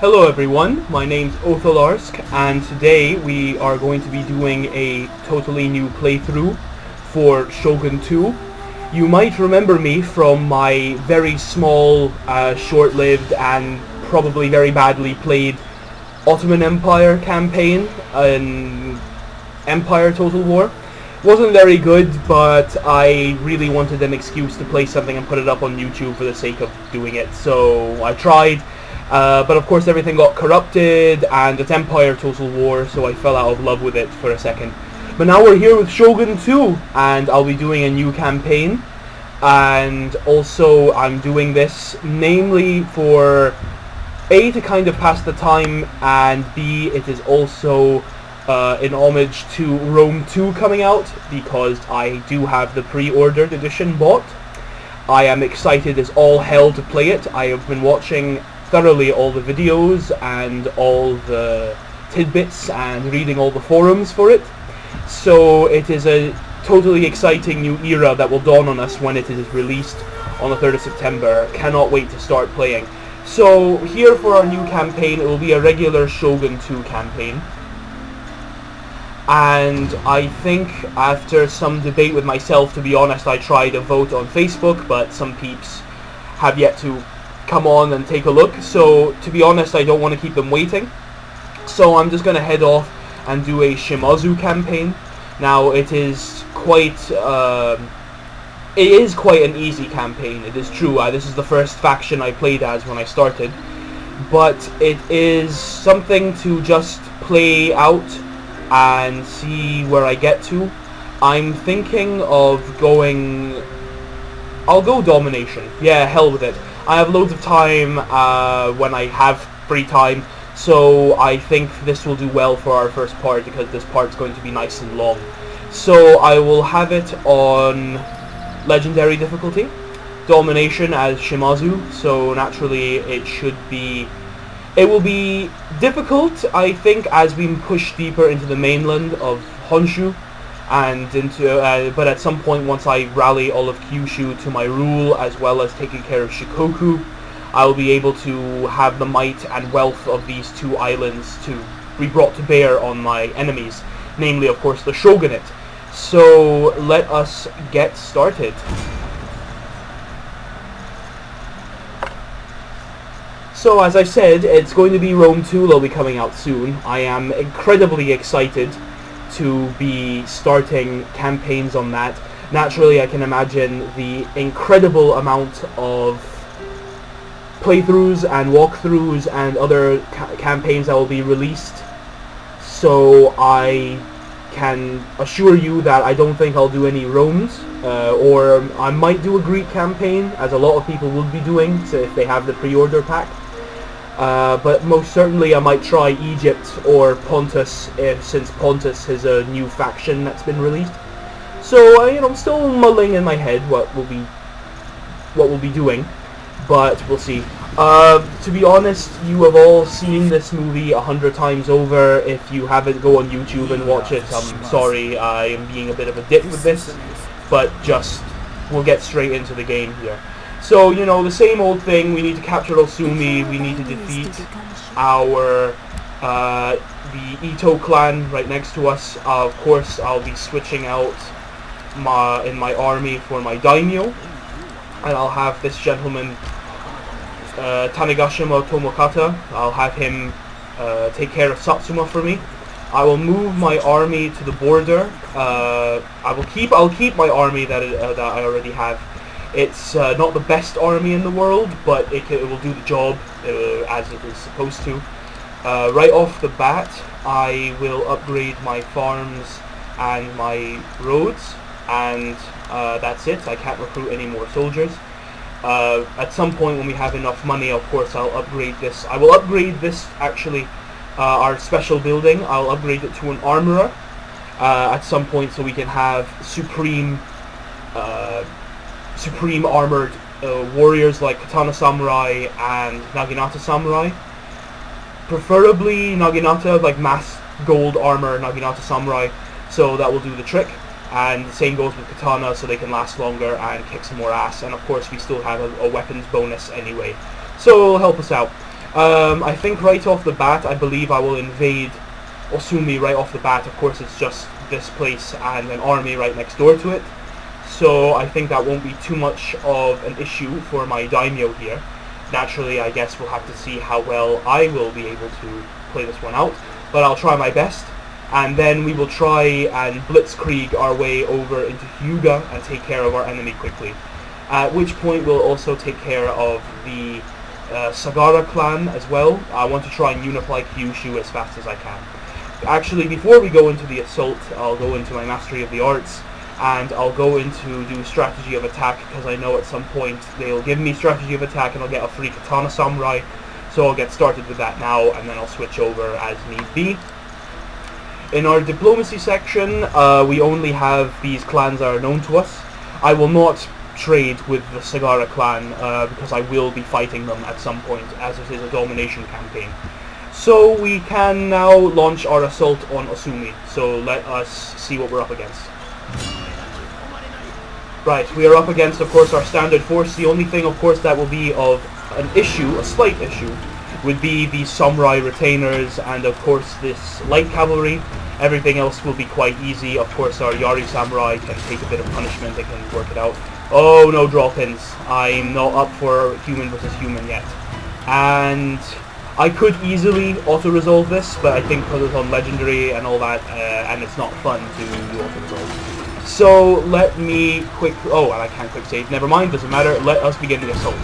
Hello everyone, my name's Otholarsk, and today we are going to be doing a totally new playthrough for Shogun 2. You might remember me from my very small, short-lived and probably very badly played Ottoman Empire campaign in Empire Total War. Wasn't very good, but I really wanted an excuse to play something and put it up on YouTube for the sake of doing it, so I tried. But of course everything got corrupted, and it's Empire Total War, so I fell out of love with it for a second. But now we're here with Shogun 2, and I'll be doing a new campaign. And also I'm doing this namely for A, to kind of pass the time, and B, it is also in homage to Rome 2 coming out, because I do have the pre-ordered edition bought. I am excited as all hell to play it. I have been watching thoroughly all the videos and all the tidbits and reading all the forums for it. So it is a totally exciting new era that will dawn on us when it is released on the 3rd of September. Cannot wait to start playing. So here for our new campaign, it will be a regular Shogun 2 campaign. And I think after some debate with myself, to be honest, I tried a vote on Facebook, but some peeps have yet to come on and take a look. So to be honest, I don't want to keep them waiting. So I'm just going to head off and do a Shimazu campaign. Now it is quite an easy campaign. It is true. This is the first faction I played as when I started, but it is something to just play out and see where I get to. I'm thinking of going... I'll go domination. Yeah, hell with it. I have loads of time when I have free time, so I think this will do well for our first part, because this part's going to be nice and long. So I will have it on legendary difficulty, domination as Shimazu, so naturally it will be difficult, I think, as we push deeper into the mainland of Honshu, and into but at some point, once I rally all of Kyushu to my rule, as well as taking care of Shikoku, I will be able to have the might and wealth of these two islands to be brought to bear on my enemies, namely, of course, the Shogunate. So let us get started. So as I said, it's going to be Rome 2, they'll be coming out soon. I am incredibly excited to be starting campaigns on that. Naturally, I can imagine the incredible amount of playthroughs and walkthroughs and other campaigns that will be released. So I can assure you that I don't think I'll do any Romes, or I might do a Greek campaign, as a lot of people will be doing, so if they have the pre-order pack. But most certainly I might try Egypt or Pontus, since Pontus is a new faction that's been released. So I'm still mulling in my head what we'll be doing, but we'll see. To be honest, you have all seen this movie 100 times over. If you haven't, go on YouTube and watch it. I'm sorry, I am being a bit of a dick with this, but we'll get straight into the game here. So, the same old thing, we need to capture Osumi, we need to defeat the Ito clan right next to us. Of course, I'll be switching out in my army for my daimyo, and I'll have this gentleman, Tanegashima Tomokata, I'll have him take care of Satsuma for me. I will move my army to the border. I'll keep my army that I already have. It's not the best army in the world, but it will do the job as it is supposed to. Right off the bat, I will upgrade my farms and my roads, and that's it. I can't recruit any more soldiers. At some point when we have enough money, of course, I'll upgrade this. I will upgrade this, actually, our special building. I'll upgrade it to an armorer at some point, so we can have supreme armored warriors like Katana Samurai and Naginata Samurai. Preferably Naginata, like mass gold armor Naginata Samurai, so that will do the trick. And the same goes with Katana, so they can last longer and kick some more ass. And of course we still have a weapons bonus anyway, so it'll help us out. I think right off the bat, I believe I will invade Osumi right off the bat. Of course, it's just this place and an army right next door to it. So I think that won't be too much of an issue for my daimyo here. Naturally, I guess we'll have to see how well I will be able to play this one out, but I'll try my best. And then we will try and blitzkrieg our way over into Hyuga and take care of our enemy quickly. At which point we'll also take care of the Sagara clan as well. I want to try and unify Kyushu as fast as I can. Actually, before we go into the assault, I'll go into my mastery of the arts, and I'll go into do strategy of attack, because I know at some point they'll give me strategy of attack and I'll get a free katana samurai. So I'll get started with that now, and then I'll switch over as need be. In our diplomacy section, we only have these clans that are known to us. I will not trade with the Sagara clan because I will be fighting them at some point, as it is a domination campaign. So we can now launch our assault on Osumi. So let us see what we're up against. Right, we are up against, of course, our standard force. The only thing, of course, that will be of an issue, a slight issue, would be the samurai retainers and, of course, this light cavalry. Everything else will be quite easy. Of course, our Yari samurai can take a bit of punishment. They can work it out. Oh, no drop-ins. I'm not up for human versus human yet. And I could easily auto-resolve this, but I think because it's on legendary and all that, and it's not fun to do auto-resolve. So let me oh, and I can't quick save. Never mind, doesn't matter. Let us begin the assault.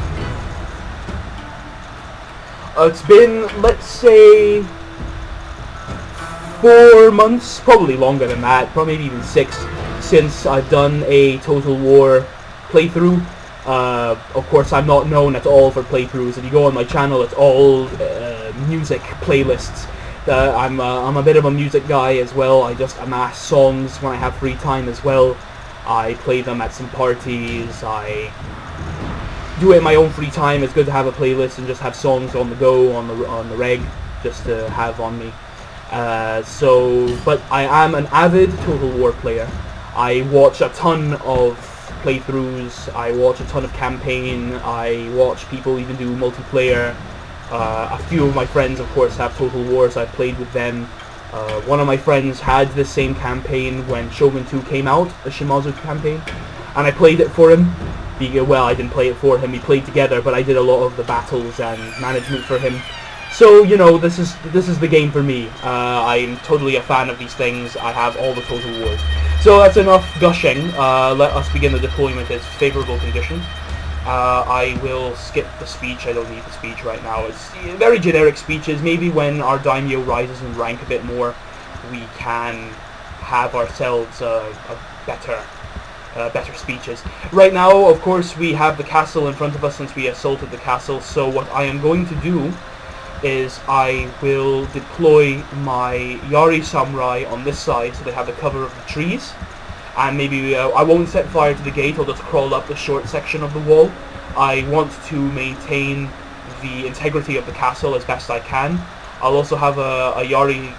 It's been, let's say, 4 months, probably longer than that, probably maybe even 6, since I've done a Total War playthrough. Of course, I'm not known at all for playthroughs. If you go on my channel, it's all music playlists. I'm a bit of a music guy as well. I just amass songs when I have free time as well. I play them at some parties. I do it in my own free time. It's good to have a playlist and just have songs on the go, on the reg, just to have on me. But I am an avid Total War player. I watch a ton of playthroughs. I watch a ton of campaign. I watch people even do multiplayer. A few of my friends, of course, have Total Wars. I've played with them. One of my friends had this same campaign when Shogun 2 came out, the Shimazu campaign, and I played it for him. Well, I didn't play it for him, we played together, but I did a lot of the battles and management for him. So, you know, this is the game for me. I'm totally a fan of these things. I have all the Total Wars. So that's enough gushing. Let us begin the deployment as favorable conditions. I will skip the speech. I don't need the speech right now. It's very generic speeches. Maybe when our daimyo rises in rank a bit more, we can have ourselves better speeches. Right now, of course, we have the castle in front of us since we assaulted the castle. So what I am going to do is I will deploy my Yari samurai on this side so they have the cover of the trees. And maybe I won't set fire to the gate, I'll just crawl up the short section of the wall. I want to maintain the integrity of the castle as best I can. I'll also have a Yari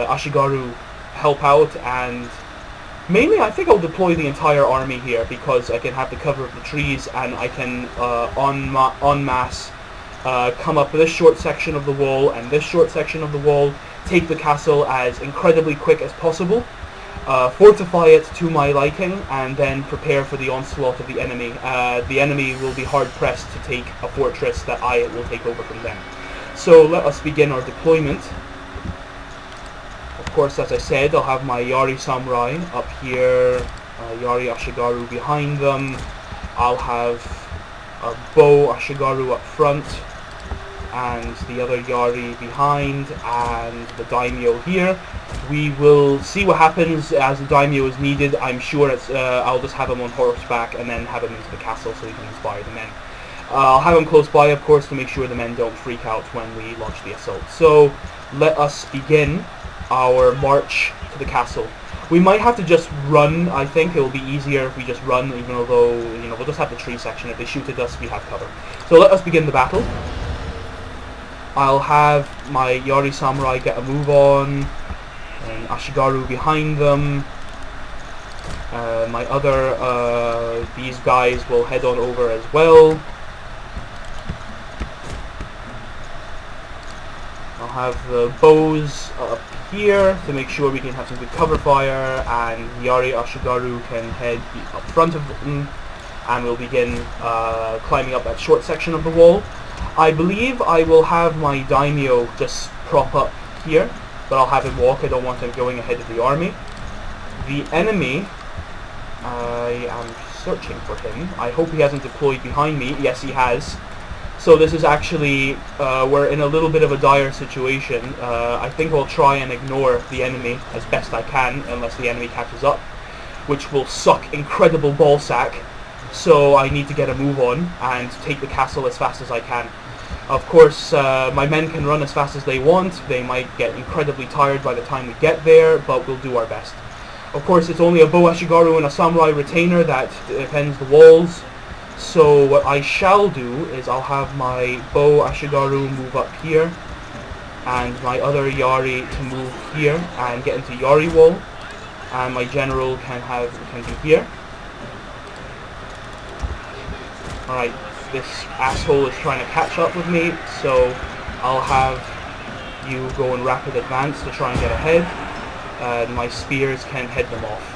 Ashigaru help out, and mainly I think I'll deploy the entire army here because I can have the cover of the trees and I can en masse come up this short section of the wall and this short section of the wall, take the castle as incredibly quick as possible. Fortify it to my liking, and then prepare for the onslaught of the enemy. The enemy will be hard-pressed to take a fortress that I will take over from them. So let us begin our deployment. Of course, as I said, I'll have my Yari samurai up here, Yari Ashigaru behind them. I'll have a bow Ashigaru up front, and the other Yari behind, and the daimyo here. We will see what happens as the daimyo is needed. I'm sure I'll just have him on horseback and then have him into the castle so he can inspire the men. I'll have him close by, of course, to make sure the men don't freak out when we launch the assault. So let us begin our march to the castle. We might have to just run. I think it will be easier if we just run, even although, you know, we'll just have the tree section. If they shoot at us, we have cover. So let us begin the battle. I'll have my Yari samurai get a move on, and Ashigaru behind them. My other, these guys will head on over as well. I'll have the bows up here to make sure we can have some good cover fire, and Yari Ashigaru can head up front of them, and we'll begin climbing up that short section of the wall. I believe I will have my daimyo just prop up here, but I'll have him walk. I don't want him going ahead of the army. The enemy, I am searching for him. I hope he hasn't deployed behind me. Yes, he has. So this is actually, we're in a little bit of a dire situation. I think I'll try and ignore the enemy as best I can, unless the enemy catches up, which will suck incredible ballsack. So I need to get a move on and take the castle as fast as I can. Of course, my men can run as fast as they want. They might get incredibly tired by the time we get there, but we'll do our best. Of course, it's only a bow ashigaru and a samurai retainer that defends the walls. So what I shall do is I'll have my bow ashigaru move up here, and my other yari to move here and get into yari wall, and my general can be here. Alright, this asshole is trying to catch up with me, so I'll have you go in rapid advance to try and get ahead, and my spears can head them off.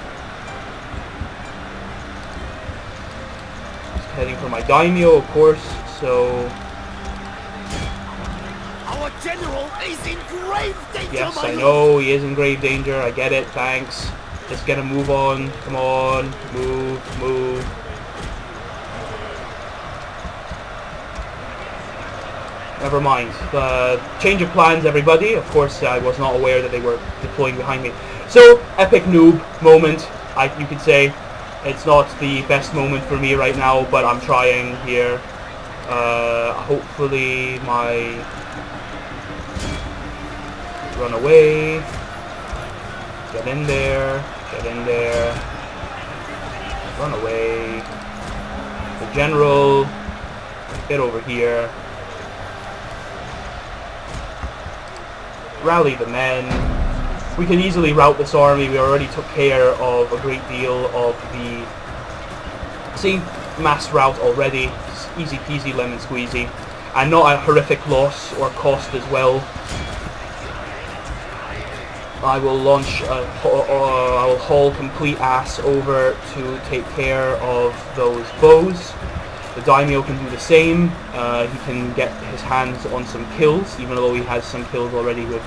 Just heading for my daimyo, of course, so... Our general is in grave danger, yes, I know, he is in grave danger, I get it, thanks. Just get a move on, come on, move. Never mind. Change of plans, everybody. Of course, I was not aware that they were deploying behind me. So, epic noob moment, you could say. It's not the best moment for me right now, but I'm trying here. Hopefully my... run away. Get in there. Run away. The general. Get over here. Rally the men. We can easily rout this army. We already took care of a great deal of the... see, mass rout already. Easy peasy lemon squeezy. And not a horrific loss or cost as well. I will launch I will haul complete ass over to take care of those bows. The daimyo can do the same. He can get his hands on some kills, even though he has some kills already with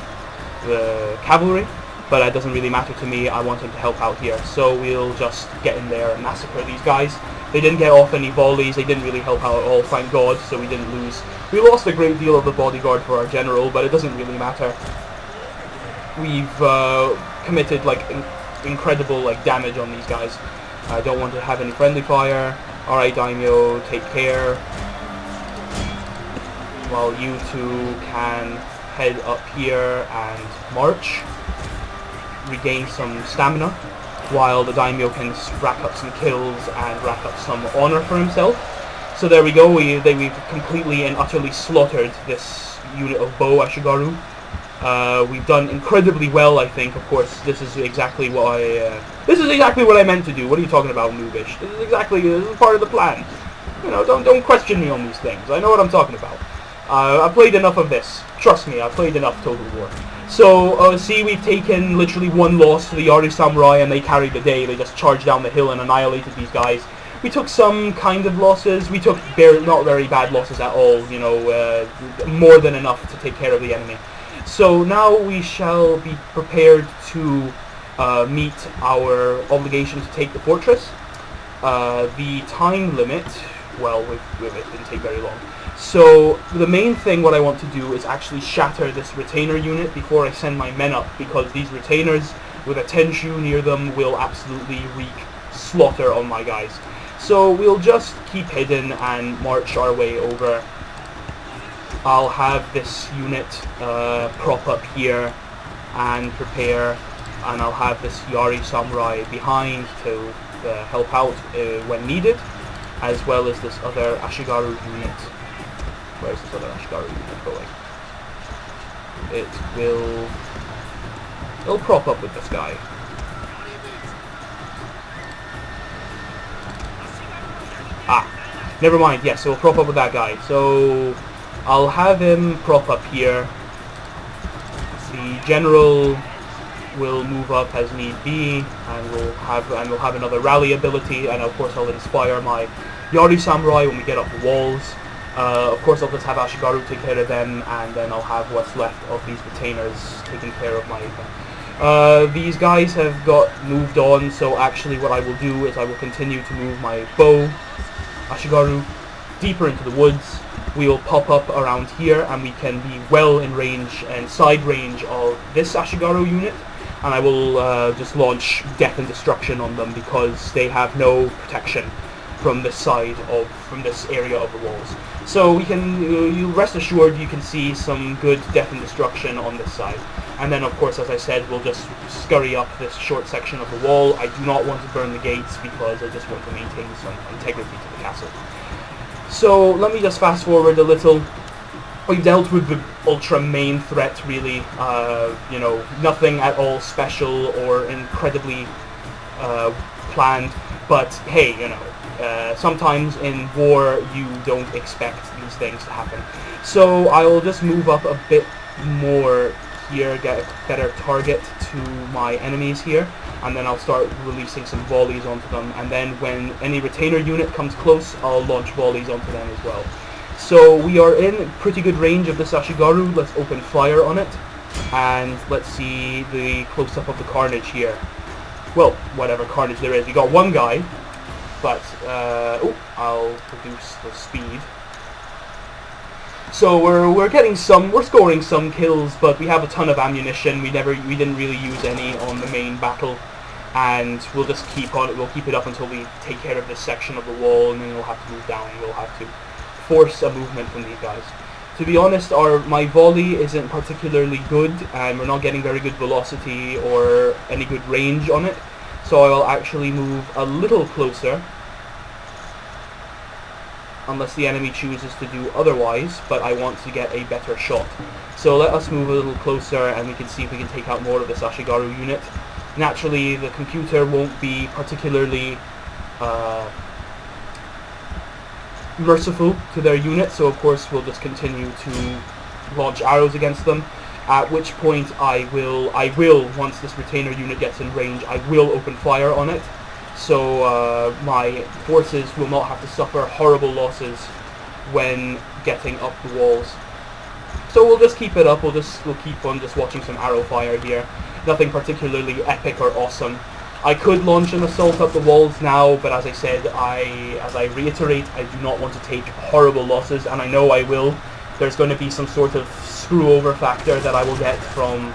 the cavalry. But that doesn't really matter to me. I want him to help out here. So we'll just get in there and massacre these guys. They didn't get off any volleys. They didn't really help out at all, thank God. So we didn't lose. We lost a great deal of the bodyguard for our general, but it doesn't really matter. We've committed like incredible damage on these guys. I don't want to have any friendly fire. Alright, daimyo, take care. While you two can head up here and march. Regain some stamina. While the daimyo can rack up some kills and rack up some honor for himself. So there we go, we've completely and utterly slaughtered this unit of bow ashigaru. We've done incredibly well, I think. Of course, this is exactly what I meant to do. What are you talking about, noobish? This is part of the plan. You know, don't question me on these things. I know what I'm talking about. I've played enough of this. Trust me, I've played enough Total War. So, see, we've taken literally one loss to the Yari Samurai, and they carried the day. They just charged down the hill and annihilated these guys. We took some kind of losses. We took not very bad losses at all. You know, more than enough to take care of the enemy. So now we shall be prepared to meet our obligation to take the fortress. The time limit, well, it didn't take very long. So the main thing what I want to do is actually shatter this retainer unit before I send my men up, because these retainers with a Tenshu near them will absolutely wreak slaughter on my guys. So we'll just keep hidden and march our way over. I'll have this unit prop up here and prepare, and I'll have this Yari Samurai behind to help out when needed, as well as this other Ashigaru unit. Where's this other Ashigaru unit going? It'll prop up with this guy. Ah, never mind, yes, it'll prop up with that guy. So I'll have him prop up here, the general will move up as need be, and we'll have another rally ability, and of course I'll inspire my Yari Samurai when we get up the walls. Of course I'll just have Ashigaru take care of them, and then I'll have what's left of these retainers taking care of my... these guys have got moved on, so actually what I will do is I will continue to move my bow, Ashigaru, deeper into the woods. We will pop up around here, and we can be well in range and side range of this Ashigaru unit, and I will just launch death and destruction on them because they have no protection from this side of, from this area of the walls. So we can, you rest assured you can see some good death and destruction on this side. And then of course, as I said, we'll just scurry up this short section of the wall. I do not want to burn the gates because I just want to maintain some integrity to the castle. So let me just fast forward a little. We've dealt with the ultra main threat really, you know, nothing at all special or incredibly planned, but hey, you know, sometimes in war you don't expect these things to happen. So I will just move up a bit more here, get a better target to my enemies here, and then I'll start releasing some volleys onto them, and then when any retainer unit comes close, I'll launch volleys onto them as well. So we are in pretty good range of this Ashigaru. Let's open fire on it, and let's see the close-up of the carnage here. Well, whatever carnage there is. We got one guy, but oh, I'll reduce the speed. So we're getting some, we're scoring some kills, but we have a ton of ammunition. We didn't really use any on the main battle, and we'll just keep on it. We'll keep it up until we take care of this section of the wall, and then we'll have to move down. We'll have to force a movement from these guys. To be honest, my volley isn't particularly good, and we're not getting very good velocity or any good range on it. So I will actually move a little closer, unless the enemy chooses to do otherwise, but I want to get a better shot. So let us move a little closer, and we can see if we can take out more of this Ashigaru unit. Naturally, the computer won't be particularly merciful to their unit, so of course we'll just continue to launch arrows against them, at which point I will, once this retainer unit gets in range, I will open fire on it. So my forces will not have to suffer horrible losses when getting up the walls. So we'll just keep it up. We'll keep on just watching some arrow fire here. Nothing particularly epic or awesome. I could launch an assault up the walls now, but as I said, as I reiterate, I do not want to take horrible losses, and I know I will. There's going to be some sort of screw-over factor that I will get from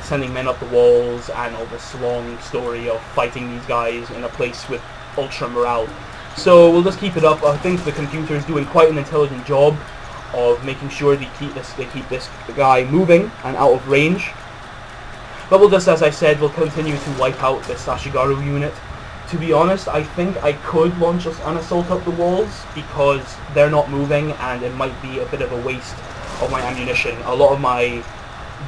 sending men up the walls and all this long story of fighting these guys in a place with ultra morale. So we'll just keep it up. I think the computer is doing quite an intelligent job of making sure they keep this guy moving and out of range. But we'll just, as I said, we'll continue to wipe out this Ashigaru unit. To be honest, I think I could launch an assault up the walls because they're not moving, and it might be a bit of a waste of my ammunition. A lot of my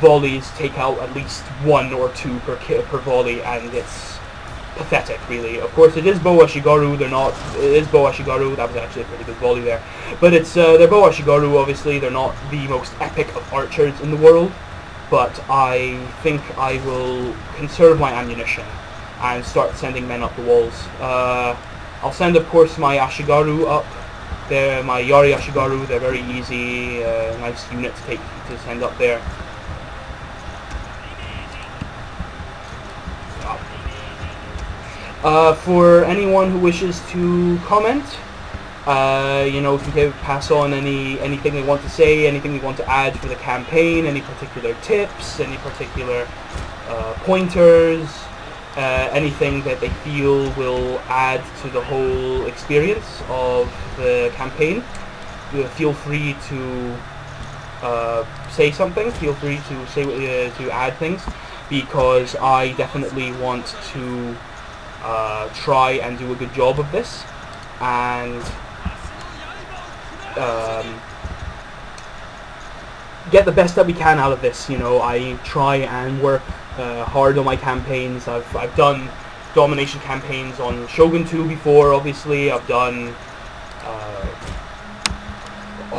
volleys take out at least 1 or 2 per volley, and it's pathetic, really. Of course, it is Bow Ashigaru. It is Bow Ashigaru. That was actually a pretty good volley there. But it's they're Bow Ashigaru. Obviously, they're not the most epic of archers in the world. But I think I will conserve my ammunition and start sending men up the walls. I'll send, of course, my Ashigaru up. They're my Yari Ashigaru. They're very easy, nice unit to send up there. For anyone who wishes to comment, you know, if you pass on anything they want to say, anything they want to add for the campaign, any particular tips, any particular pointers, anything that they feel will add to the whole experience of the campaign, feel free to say something. Feel free to say to add things, because I definitely want to try and do a good job of this, and get the best that we can out of this. You know, I try and work hard on my campaigns. I've done domination campaigns on Shogun 2 before, obviously. I've done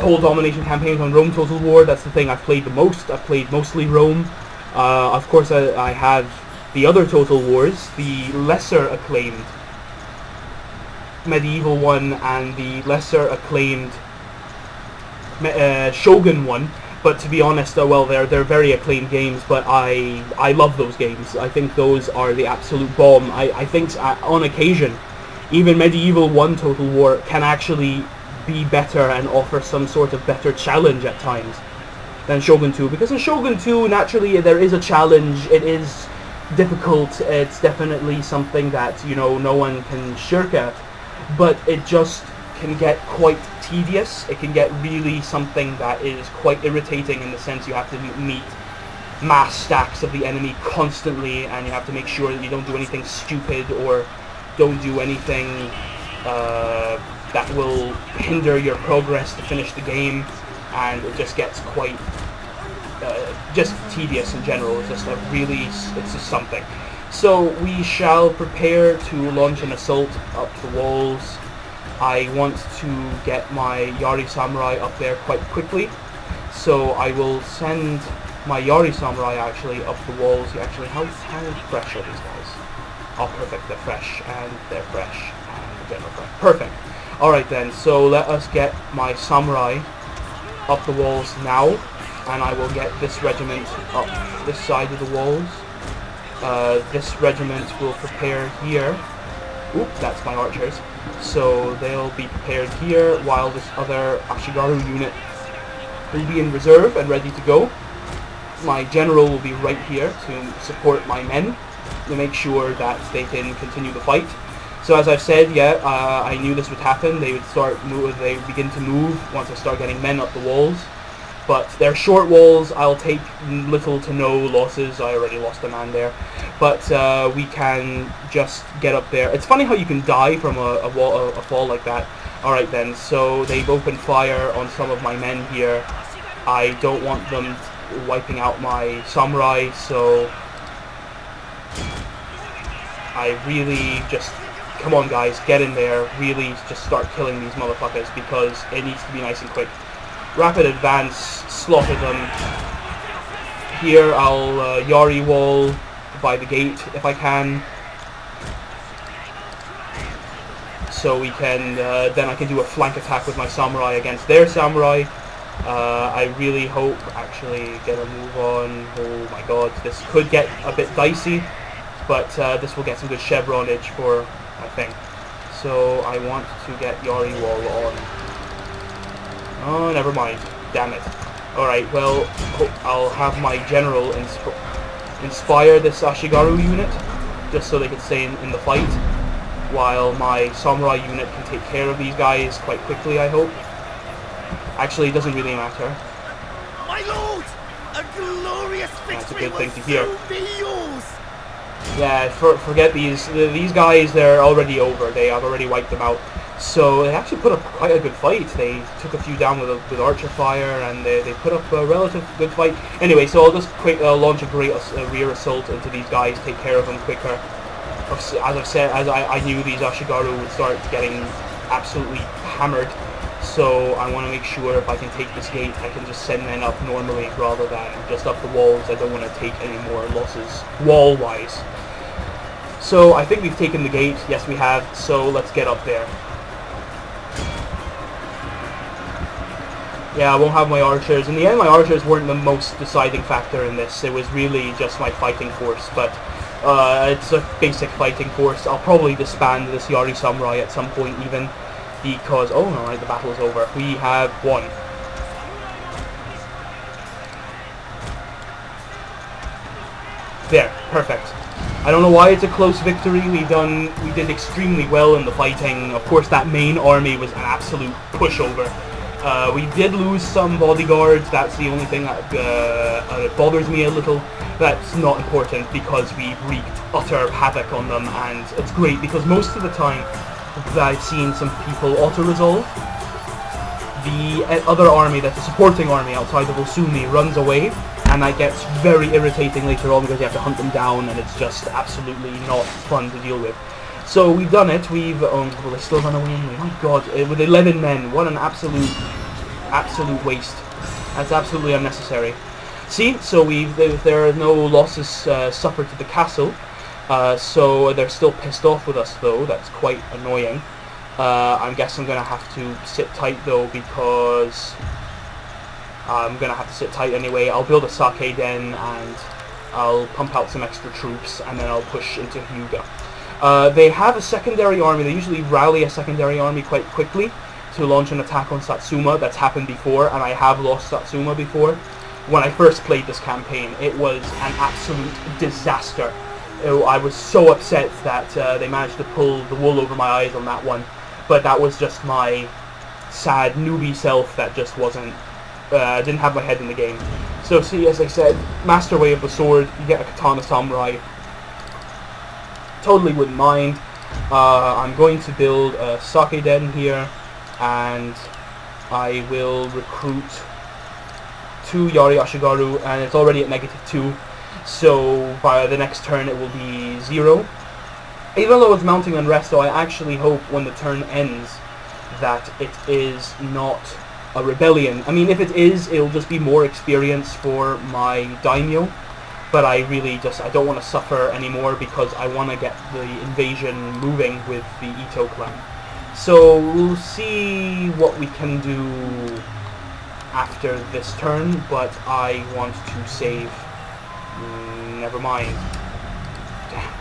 whole domination campaigns on Rome Total War. That's the thing I've played the most. I've played mostly Rome. Of course, I have the other Total Wars, the lesser acclaimed medieval one and the lesser acclaimed Shogun one. But to be honest, well, they're very acclaimed games, but I love those games. I think those are the absolute bomb. I think on occasion, even Medieval 1 Total War can actually be better and offer some sort of better challenge at times than Shogun 2. Because in Shogun 2, naturally, there is a challenge. It is difficult. It's definitely something that, you know, no one can shirk at. But it just can get quite tedious. It can get really something that is quite irritating in the sense you have to meet mass stacks of the enemy constantly, and you have to make sure that you don't do anything stupid or don't do anything that will hinder your progress to finish the game, and it just gets quite just tedious in general. It's just it's just something. So we shall prepare to launch an assault up the walls. I want to get my Yari Samurai up there quite quickly, so I will send my Yari Samurai actually up the walls. Actually, how fresh are these guys? Oh, perfect, they're fresh, and they're fresh, and they're fresh. Perfect. Alright then, so let us get my Samurai up the walls now, and I will get this regiment up this side of the walls. This regiment will prepare here. Oop, that's my archers. So they'll be prepared here, while this other Ashigaru unit will be in reserve and ready to go. My general will be right here to support my men, to make sure that they can continue the fight. So as I've said, yeah, I knew this would happen. They would begin to move once I start getting men up the walls. But they're short walls. I'll take little to no losses. I already lost a man there. But we can just get up there. It's funny how you can die from a fall like that. Alright then, so they've opened fire on some of my men here. I don't want them wiping out my samurai, so I really just... Come on guys, get in there. Really just start killing these motherfuckers, because it needs to be nice and quick. Rapid advance, slaughter them. Here I'll Yari wall by the gate if I can. So we can, then I can do a flank attack with my samurai against their samurai. I really hope, actually, get a move on. Oh my god, this could get a bit dicey, but this will get some good chevronage for my thing. So I want to get Yari wall on. Oh, never mind. Damn it. Alright, well, I'll have my general inspire this Ashigaru unit, just so they can stay in the fight, while my samurai unit can take care of these guys quite quickly, I hope. Actually, it doesn't really matter. My lord! A glorious victory. That's a good thing to hear. Will soon be yours. Yeah, forget these guys, they're already over. They have already wiped them out. So they actually put up quite a good fight. They took a few down with archer fire, and they put up a relative good fight. Anyway, so I'll just launch a great rear assault into these guys, take care of them quicker. As I've said, I knew these Ashigaru would start getting absolutely hammered. So I want to make sure if I can take this gate, I can just send men up normally rather than just up the walls. I don't want to take any more losses wall-wise. So I think we've taken the gate. Yes, we have. So let's get up there. Yeah, I won't have my archers. In the end, my archers weren't the most deciding factor in this. It was really just my fighting force, but it's a basic fighting force. I'll probably disband this Yari Samurai at some point even, because... Oh, no, right, the battle is over. We have won. There, perfect. I don't know why it's a close victory. We did extremely well in the fighting. Of course, that main army was an absolute pushover. We did lose some bodyguards. That's the only thing that bothers me a little. That's not important because we wreaked utter havoc on them, and it's great because most of the time that I've seen some people auto-resolve, the other army, that's a supporting army outside of Osumi, runs away, and that gets very irritating later on because you have to hunt them down, and it's just absolutely not fun to deal with. So we've done it. Will they still run away anyway? My god, with 11 men, what an absolute absolute waste. That's absolutely unnecessary. See, so there are no losses suffered to the castle. So they're still pissed off with us, though. That's quite annoying. I guess I'm going to have to sit tight, though, because I'm going to have to sit tight anyway. I'll build a sake den, and I'll pump out some extra troops, and then I'll push into Hyuga. They have a secondary army. They usually rally a secondary army quite quickly to launch an attack on Satsuma. That's happened before, and I have lost Satsuma before. When I first played this campaign, it was an absolute disaster. I was so upset that they managed to pull the wool over my eyes on that one, but that was just my sad newbie self that just wasn't, didn't have my head in the game. So see, as I said, Master Way of the Sword, you get a Katana Samurai. Totally wouldn't mind. I'm going to build a sake den here, and I will recruit 2 Yari Ashigaru, and it's already at -2. So by the next turn it will be 0. Even though it's mounting unrest, so I actually hope when the turn ends that it is not a rebellion. I mean, if it is, it'll just be more experience for my daimyo. But I really I don't want to suffer anymore because I want to get the invasion moving with the Ito clan. So we'll see what we can do after this turn, but I want to save. Never mind. Damn.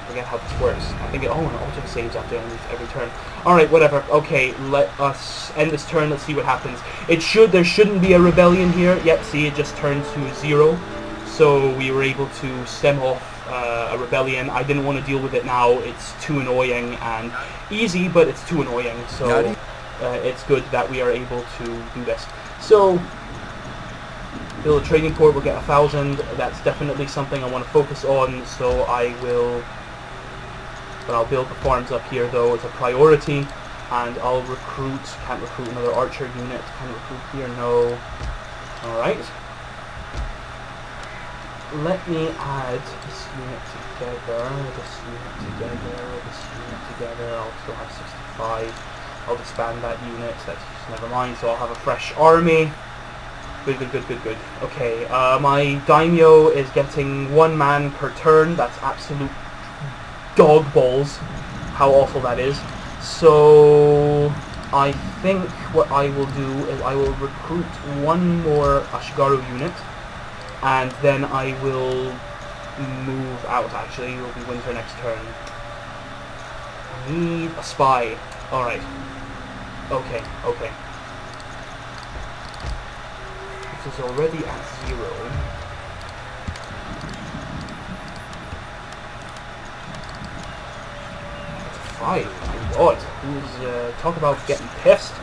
Forget how this works. I think it auto saves after every turn. Alright, whatever. Okay, let us end this turn. Let's see what happens. There shouldn't be a rebellion here. Yep, see, it just turned to 0. So we were able to stem off a rebellion. I didn't want to deal with it now. It's too annoying and easy, but it's too annoying. So it's good that we are able to do this. So build a trading port, we'll get 1,000. That's definitely something I want to focus on, so I will. But I'll build the farms up here, though, as a priority, and I'll recruit. Can't recruit another archer unit. Can recruit here? No. All right. Let me add this unit together. This unit together. This unit together. I'll still have 65. I'll disband that unit. That's just never mind. So I'll have a fresh army. Good. Okay, my daimyo is getting 1 man per turn. That's absolute dog balls. How awful that is. So I think what I will do is I will recruit 1 more Ashigaru unit, and then I will move out. Actually, it will be winter next turn. I need a spy. Alright. Okay. This is already at 0. It's 5. My God. Who's talk about getting pissed?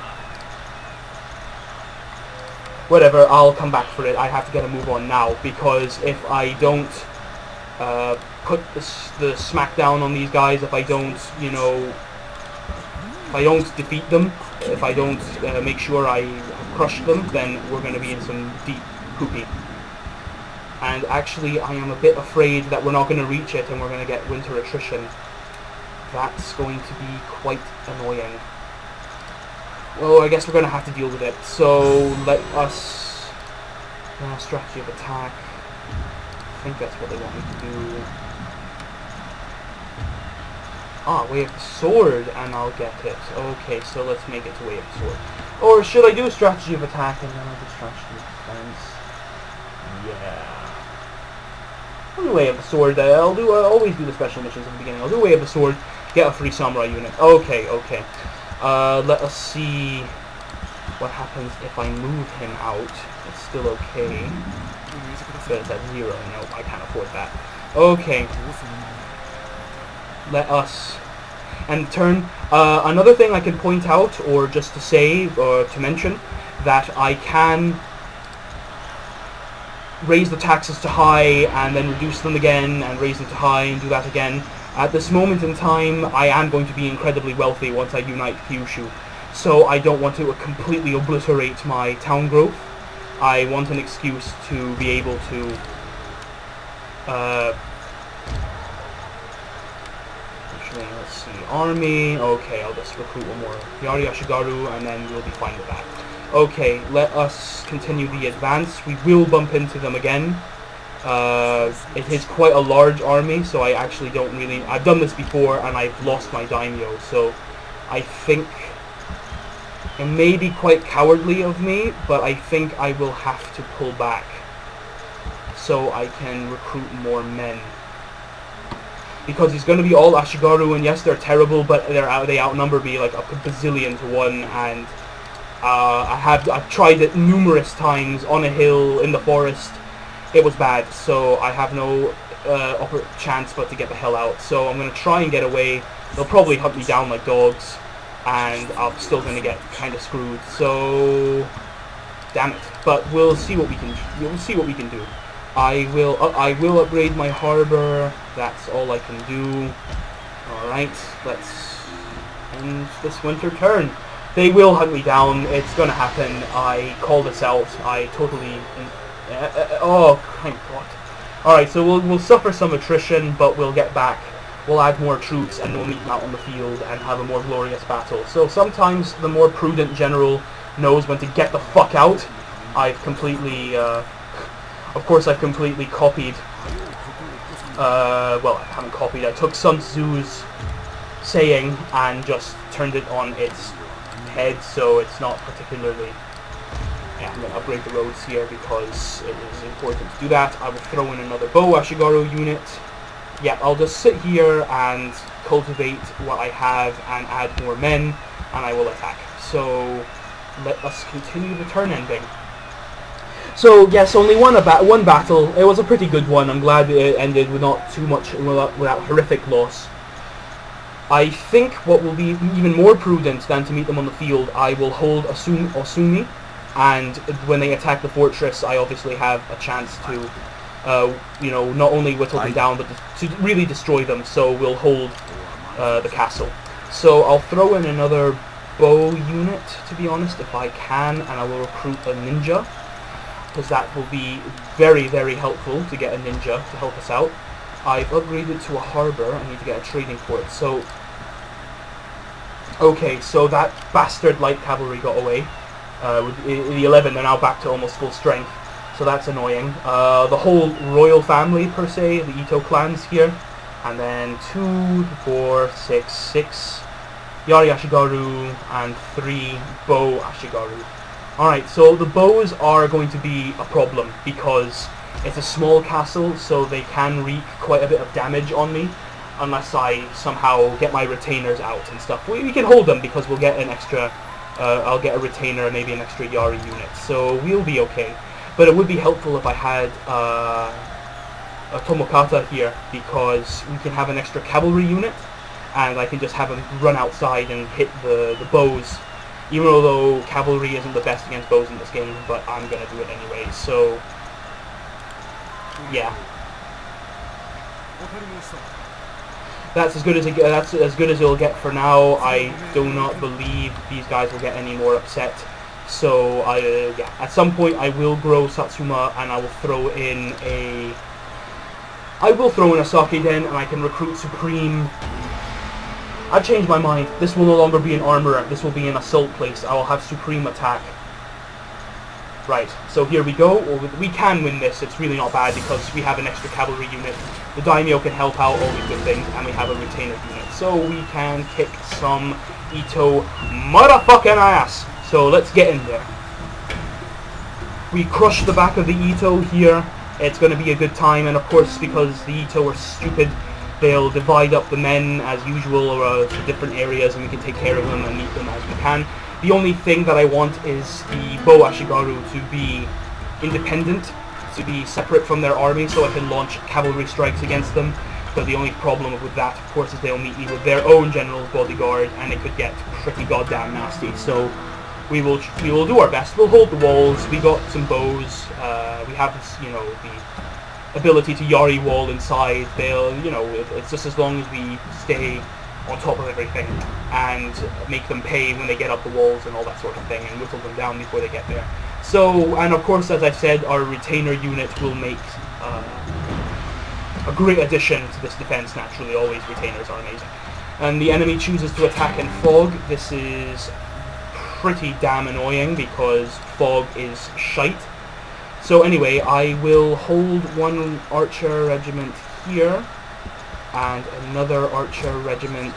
Whatever, I'll come back for it. I have to get a move on now, because if I don't put the smackdown on these guys, if I don't, you know, if I don't defeat them, if I don't make sure I crush them, then we're going to be in some deep poopy. And actually, I am a bit afraid that we're not going to reach it and we're going to get winter attrition. That's going to be quite annoying. Well, I guess we're going to have to deal with it. So, let us... strategy of attack. I think that's what they want me to do. Way of the Sword, and I'll get it. Okay, so let's make it to Way of the Sword. Or should I do a strategy of attack and then I'll do strategy of defense? Yeah. I'll do Way of the Sword. I'll always do the special missions at the beginning. I'll do Way of the Sword, get a free samurai unit. Okay. Let us see what happens if I move him out. It's still okay. But it's at 0. No, I can't afford that. Okay. Let us end turn. Another thing I can point out, or just to say, or to mention, that I can raise the taxes to high and then reduce them again and raise them to high and do that again. At this moment in time, I am going to be incredibly wealthy once I unite Kyushu, so I don't want to completely obliterate my town growth. I want an excuse to be able to let's see, army. Okay, I'll just recruit 1 more Yari Ashigaru, and then we'll be fine with that. Okay, let us continue the advance. We will bump into them again. It is quite a large army, so I actually don't really... I've done this before, and I've lost my daimyo, so I think it may be quite cowardly of me, but I think I will have to pull back so I can recruit more men. Because he's going to be all Ashigaru, and yes, they're terrible, but they outnumber me like a bazillion to one, and I've tried it numerous times on a hill, in the forest. It was bad, so I have no chance but to get the hell out. So I'm going to try and get away. They'll probably hunt me down like dogs, and I'm still going to get kind of screwed. So, damn it. But we'll see what we can. We'll see what we can do. I will upgrade my harbor. That's all I can do. All right, let's end this winter turn. They will hunt me down. It's going to happen. I call this out. I totally. Oh, thank God. Alright, so we'll suffer some attrition, but we'll get back. We'll add more troops, and we'll meet them out on the field and have a more glorious battle. So sometimes the more prudent general knows when to get the fuck out. I've completely, of course I've completely copied, well, I haven't copied, I took Sun Tzu's saying and just turned it on its head, so it's not particularly... Yeah, I'm going to upgrade the roads here because it is important to do that. I will throw in another Bow Ashigaru unit. Yeah, I'll just sit here and cultivate what I have and add more men, and I will attack. So, let us continue the turn ending. So, yes, only one battle. It was a pretty good one. I'm glad it ended with not too much, without horrific loss. I think what will be even more prudent than to meet them on the field, I will hold Osumi. And when they attack the fortress, I obviously have a chance to, you know, not only whittle them down, but to really destroy them. So we'll hold the castle. So I'll throw in another bow unit, to be honest, if I can, and I will recruit a ninja, because that will be very, very helpful to get a ninja to help us out. I've upgraded to a harbor. I need to get a trading port. So, okay, so that bastard light cavalry got away. With the 11, they're now back to almost full strength, so that's annoying. The whole royal family, per se, the Ito clans here, and then 2, 4, 6 Yari Ashigaru, and 3 Bow Ashigaru. Alright, so the bows are going to be a problem, because it's a small castle, so they can wreak quite a bit of damage on me, unless I somehow get my retainers out and stuff. We can hold them, because we'll get an extra... I'll get a retainer, maybe an extra Yari unit, so we'll be okay. But it would be helpful if I had a Tomokata here, because we can have an extra cavalry unit, and I can just have them run outside and hit the bows, even though cavalry isn't the best against bows in this game, but I'm going to do it anyway, so yeah. That's as good as it'll get for now. I do not believe these guys will get any more upset. So yeah, at some point I will grow Satsuma, and I will throw in a Sake Den, and I can recruit Supreme. I've changed my mind. This will no longer be an armorer. This will be an assault place. I will have Supreme attack. Right, so here we go. We can win this. It's really not bad because we have an extra cavalry unit. The daimyo can help out, all these good things, and we have a retainer unit. So we can kick some Ito motherfucking ass. So let's get in there. We crush the back of the Ito here. It's going to be a good time, and of course, because the Ito are stupid, they'll divide up the men as usual to different areas, and we can take care of them and meet them as we can. The only thing that I want is the Bow Ashigaru to be independent, to be separate from their army, so I can launch cavalry strikes against them. But the only problem with that, of course, is they'll meet me with their own general's bodyguard, and it could get pretty goddamn nasty. So we will do our best. We'll hold the walls. We got some bows. We have this, you know, the ability to Yari wall inside. They'll, you know, it's just as long as we stay on top of everything and make them pay when they get up the walls and all that sort of thing, and whittle them down before they get there. So, and of course, as I said, our retainer unit will make a great addition to this defense. Naturally, always retainers are amazing. And the enemy chooses to attack in fog. This is pretty damn annoying because fog is shite. So anyway, I will hold one archer regiment here and another archer regiment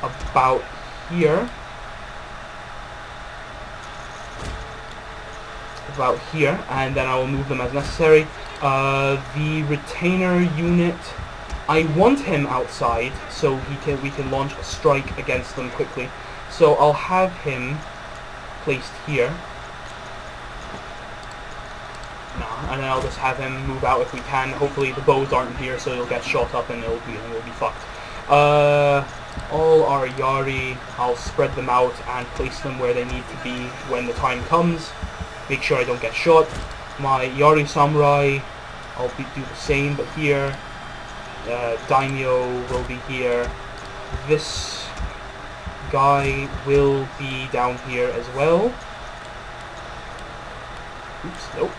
about here. About here, and then I will move them as necessary. The retainer unit, I want him outside so we can launch a strike against them quickly. So I'll have him placed here. And then I'll just have him move out if we can. Hopefully the bows aren't here, so he'll get shot up and we'll be fucked. All our Yari, I'll spread them out and place them where they need to be when the time comes. Make sure I don't get shot. My Yari Samurai, I'll do the same, but here. Daimyo will be here. This guy will be down here as well. Oops, nope.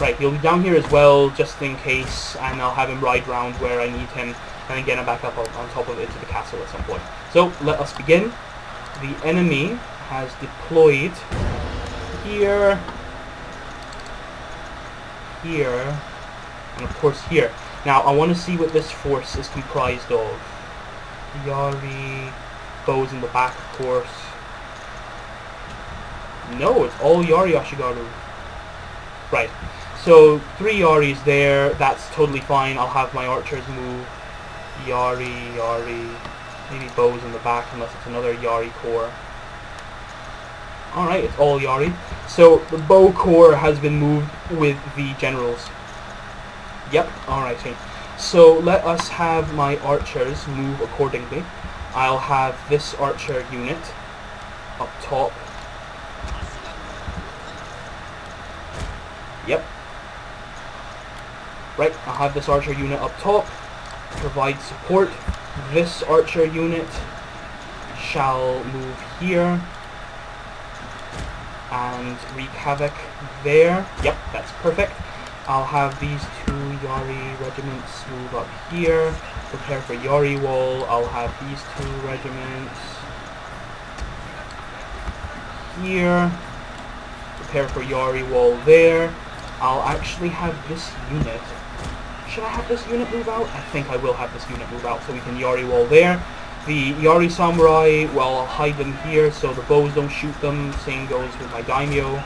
Right, he'll be down here as well, just in case, and I'll have him ride round where I need him, and then get him back up on top of it to the castle at some point. So, let us begin. The enemy has deployed here, here, and of course here. Now, I want to see what this force is comprised of. Yari, bows in the back, of course. No, it's all Yari Ashigaru. Right. So, 3 Yaris there, that's totally fine. I'll have my archers move. Yari, Yari, maybe bows in the back unless it's another Yari corps. Alright, it's all Yari. So, the bow corps has been moved with the generals. Yep, alrighty. So, let us have my archers move accordingly. I'll have this archer unit up top. Yep. Right, I'll have this archer unit up top, provide support. This archer unit shall move here and wreak havoc there. Yep, that's perfect. I'll have these 2 Yari regiments move up here, prepare for Yari Wall. I'll have these 2 regiments here, prepare for Yari Wall there. I'll actually have this unit. Should I have this unit move out? I think I will have this unit move out so we can Yari Wall there. The Yari Samurai, well, I'll hide them here so the bows don't shoot them. Same goes with my Daimyo.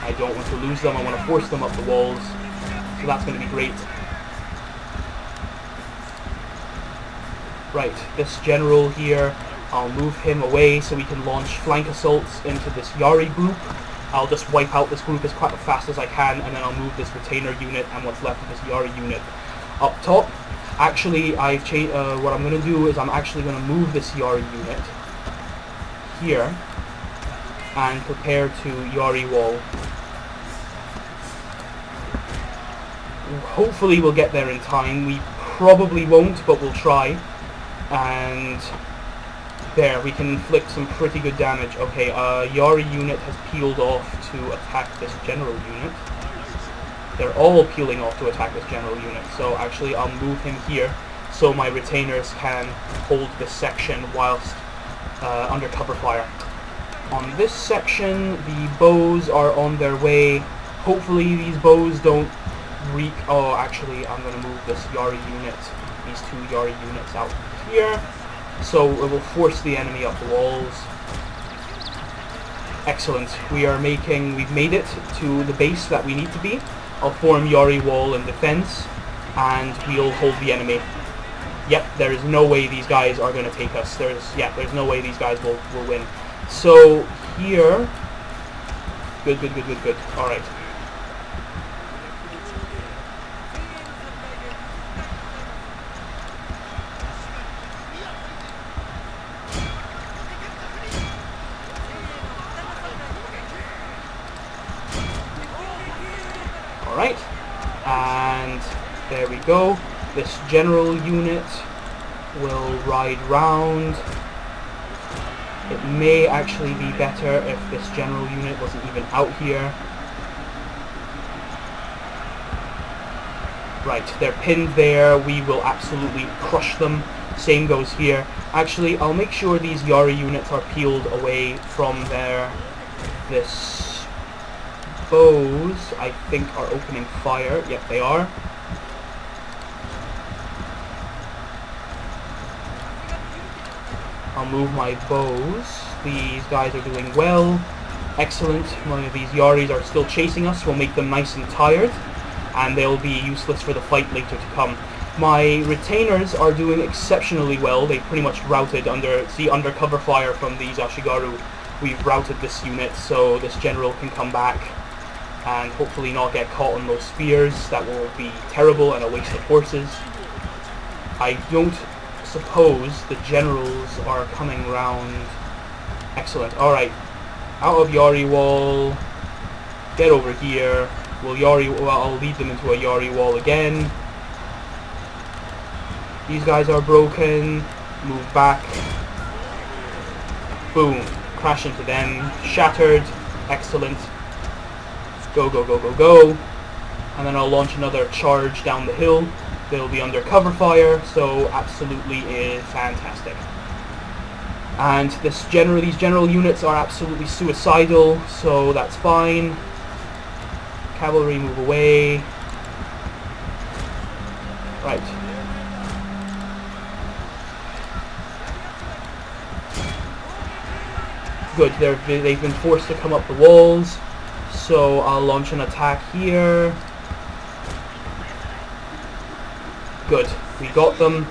I don't want to lose them. I want to force them up the walls. So that's going to be great. Right, this general here, I'll move him away so we can launch flank assaults into this Yari group. I'll just wipe out this group as fast as I can, and then I'll move this retainer unit and what's left of this Yari unit up top. Actually, I've changed. What I'm going to do is I'm actually going to move this Yari unit here and prepare to Yari Wall. Hopefully we'll get there in time. We probably won't, but we'll try. And there, we can inflict some pretty good damage. Okay, Yari unit has peeled off to attack this general unit. They're all peeling off to attack this general unit. So actually I'll move him here so my retainers can hold this section whilst under cover fire. On this section, the bows are on their way. Hopefully these bows don't wreak... Oh, actually, I'm going to move this Yari unit, these 2 Yari units out here. So it will force the enemy up the walls. Excellent. We've made it to the base that we need to be. I'll form Yari Wall in defense, and we'll hold the enemy. Yep, there is no way these guys are going to take us. There's no way these guys will win. So here, good. All right. Alright, and there we go. This general unit will ride round. It may actually be better if this general unit wasn't even out here. Right, they're pinned there. We will absolutely crush them. Same goes here. Actually, I'll make sure these Yari units are peeled away from their This bows, I think, are opening fire. Yep, they are. I'll move my bows. These guys are doing well. Excellent. One of these Yaris are still chasing us. We'll make them nice and tired, and they'll be useless for the fight later to come. My retainers are doing exceptionally well. They pretty much routed under cover fire from these Ashigaru. We've routed this unit, so this general can come back and hopefully not get caught on those spears. That will be terrible and a waste of horses. I don't suppose the generals are coming round. Excellent. Alright. Out of Yari wall. Get over here. I'll lead them into a Yari wall again. These guys are broken. Move back. Boom. Crash into them. Shattered. Excellent. Go, go, go, go, go. And then I'll launch another charge down the hill. They'll be under cover fire, so absolutely is fantastic. And these general units are absolutely suicidal, so that's fine. Cavalry, move away. Right. Good, they've been forced to come up the walls, so I'll launch an attack here. Good, we got them.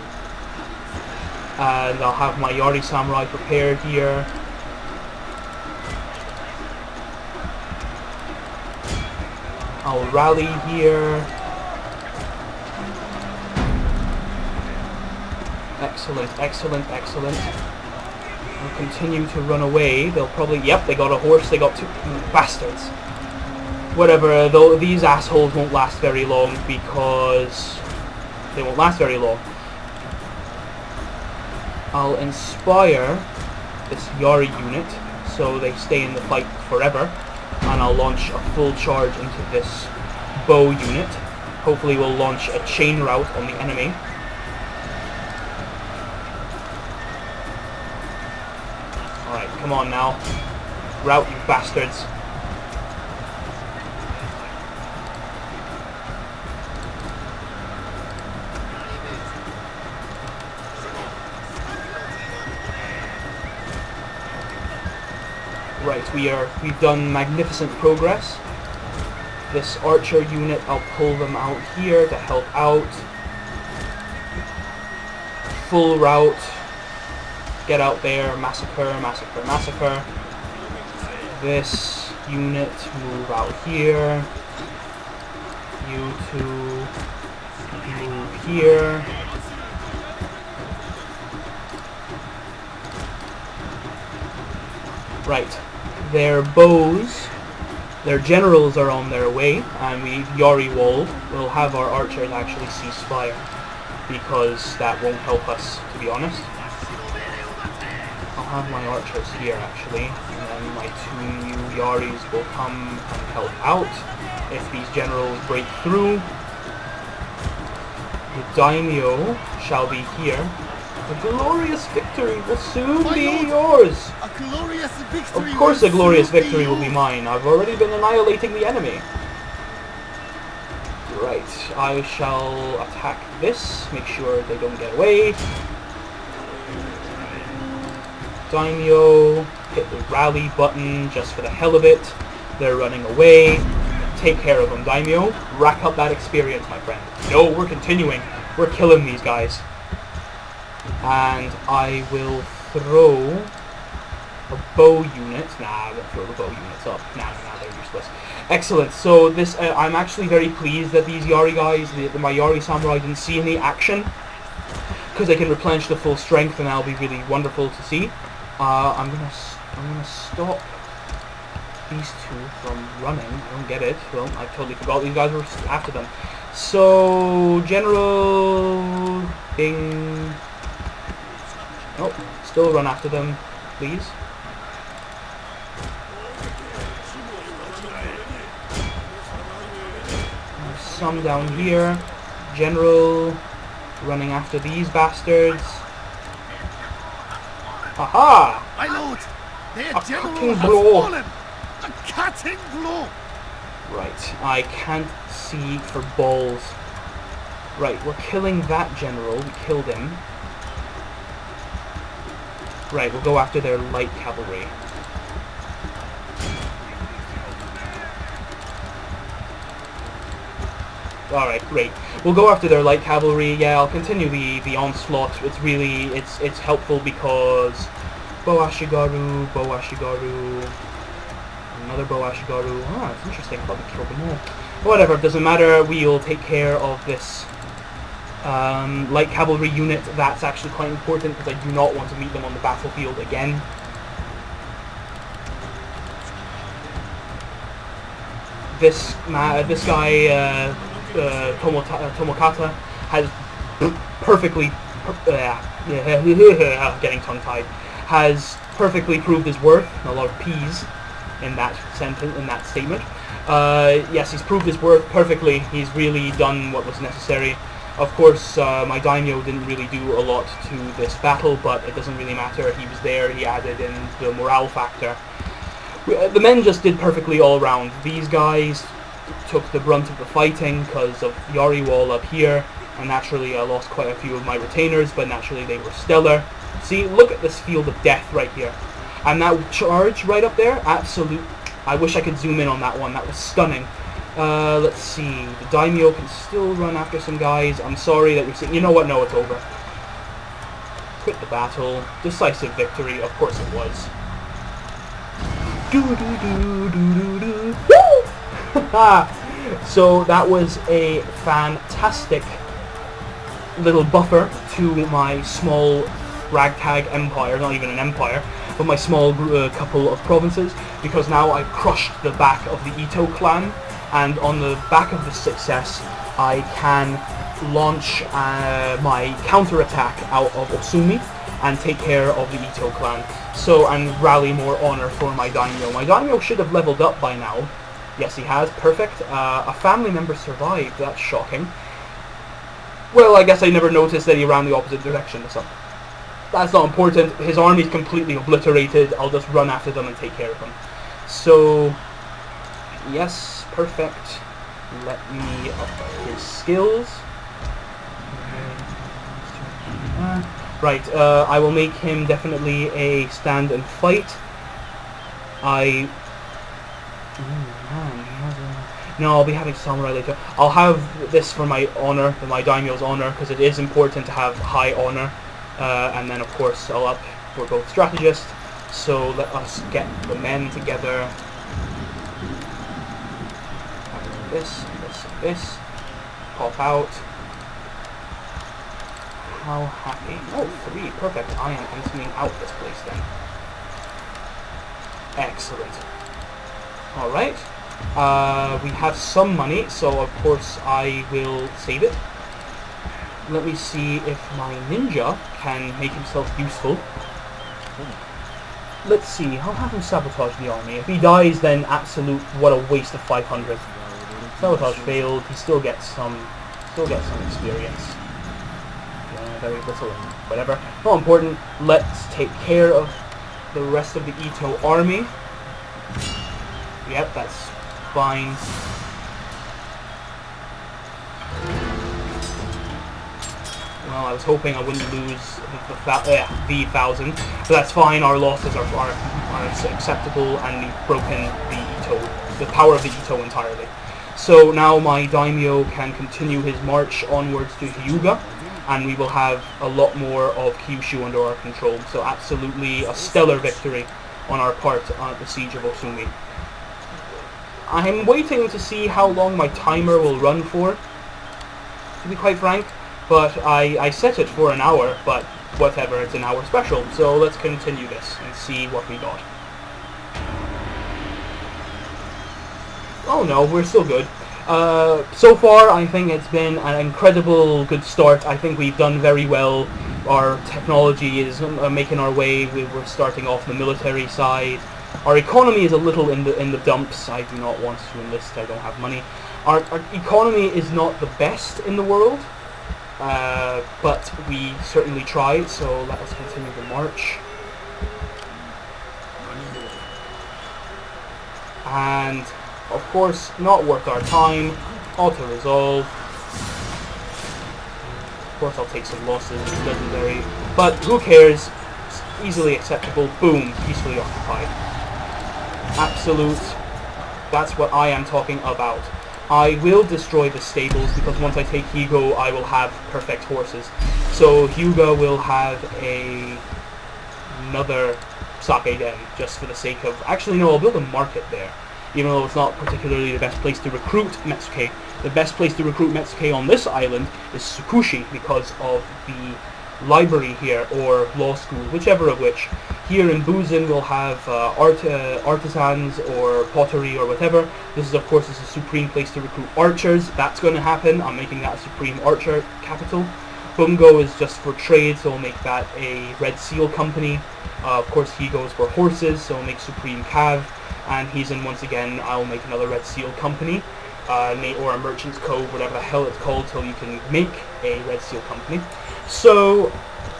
And I'll have my Yari Samurai prepared here. I'll rally here. Excellent, excellent, excellent. I'll continue to run away. They'll probably... Yep, they got a horse. They got two... Bastards. Whatever, though, these assholes won't last very long because... They won't last very long. I'll inspire this Yari unit so they stay in the fight forever, and I'll launch a full charge into this bow unit. Hopefully we'll launch a chain rout on the enemy. Alright, come on now. Rout, you bastards. Right, we've done magnificent progress. This archer unit, I'll pull them out here to help out. Full rout. Get out there, massacre, massacre, massacre. This unit, move out here. You two, move here. Right. Their bows, their generals are on their way, and we've Yari walled. We'll have our archers actually cease fire, because that won't help us, to be honest. I'll have my archers here, actually, and then my two new Yaris will come and help out if these generals break through. The daimyo shall be here. A glorious victory will soon be yours! A glorious victory. Of course a glorious victory will be mine. I've already been annihilating the enemy. Right, I shall attack this. Make sure they don't get away. Daimyo, hit the rally button just for the hell of it. They're running away. Take care of them, Daimyo. Rack up that experience, my friend. No, we're continuing. We're killing these guys. And I will throw a bow unit. Nah, I'm going to throw the bow units up. Nah, they're useless. Excellent. So this, I'm actually very pleased that these Yari guys, my Yari Samurai, didn't see any action, because they can replenish the full strength, and that'll be really wonderful to see. I'm gonna stop these two from running. I don't get it. Well, I totally forgot these guys were after them. So General Bing. Oh, still run after them, please. There's some down here. General running after these bastards. Aha! My lord, their A general fucking has blow. fallen. A cutting blow. Right, I can't see for balls. Right, we're killing that general. We killed him. Right, we'll go after their light cavalry. Alright, great. We'll go after their light cavalry. Yeah, I'll continue the onslaught. It's really, it's helpful because Boashigaru, another Boashigaru. Ah, it's interesting. I thought we killed them all. Whatever, it doesn't matter. We'll take care of this light cavalry unit. That's actually quite important because I do not want to meet them on the battlefield again. This guy, Tomokata, has perfectly, getting tongue-tied, has perfectly proved his worth. A lot of P's in that sentence, in that statement. Yes, he's proved his worth perfectly. He's really done what was necessary. Of course, my daimyo didn't really do a lot to this battle, but it doesn't really matter. He was there. He added in the morale factor. The men just did perfectly all around. These guys took the brunt of the fighting because of Yari Wall up here, and naturally I lost quite a few of my retainers, but naturally they were stellar. See, look at this field of death right here. And that charge right up there, absolute. I wish I could zoom in on that one. That was stunning. Let's see. The daimyo can still run after some guys. I'm sorry that you're seeing. You know what? No, it's over. Quit the battle. Decisive victory. Of course it was. So that was a fantastic little buffer to my small ragtag empire, not even an empire, but my small couple of provinces, because now I crushed the back of the Ito clan, and on the back of this success I can launch my counterattack out of Osumi and take care of the Ito clan. So, and rally more honor for my daimyo. My daimyo should have leveled up by now. Yes, he has. Perfect. A family member survived. That's shocking. Well, I guess I never noticed that he ran the opposite direction or something. That's not important. His army's completely obliterated. I'll just run after them and take care of them. So, yes, perfect. Let me up his skills. Right, I will make him definitely a stand and fight. No, I'll be having samurai later. I'll have this for my honor, for my daimyo's honor, because it is important to have high honor. And then, of course, we're both strategists. So let us get the men together. This. Pop out. How happy. Oh, 3. Perfect. I am emptying out this place then. Excellent. Alright. We have some money, so of course I will save it. Let me see if my ninja can make himself useful. Let's see. I'll have him sabotage the army. If he dies, then absolute, what a waste of 500. Sabotage failed. He still gets some experience. Very little, whatever. Not important. Let's take care of the rest of the Ito army. Yep, that's fine. Well, I was hoping I wouldn't lose the 1,000, but that's fine. Our losses are acceptable, and we've broken the power of the Ito entirely. So now my daimyo can continue his march onwards to Hyuga, and we will have a lot more of Kyushu under our control. So absolutely a stellar victory on our part at the Siege of Osumi. I'm waiting to see how long my timer will run for, to be quite frank, but I set it for an hour, but whatever, it's an hour special. So let's continue this and see what we got. Oh no, we're still good. So far, I think it's been an incredible good start. I think we've done very well. Our technology is making our way. We're starting off the military side. Our economy is a little in the dumps. I do not want to enlist. I don't have money. Our economy is not the best in the world, but we certainly tried. So let us continue the march. And, of course, not worth our time. Auto-resolve. Of course, I'll take some losses. It doesn't vary. But who cares? It's easily acceptable. Boom. Peacefully occupied. Absolute. That's what I am talking about. I will destroy the stables because once I take Higo, I will have perfect horses. So Hyuga will have another sake den, just for the sake of... Actually, no, I'll build a market there. Even though it's not particularly the best place to recruit Metsuke. The best place to recruit Metsuke on this island is Tsukushi because of the library here, or law school, whichever of which. Here in Buzen we'll have artisans or pottery or whatever. This is, of course, is a supreme place to recruit archers. That's going to happen. I'm making that a supreme archer capital. Bungo is just for trade, so I'll make that a Red Seal company. Of course, he goes for horses, so I'll make Supreme Cav. And he's in, once again, I'll make another Red Seal company. Or a Merchant's Cove, whatever the hell it's called, till you can make a Red Seal company. So,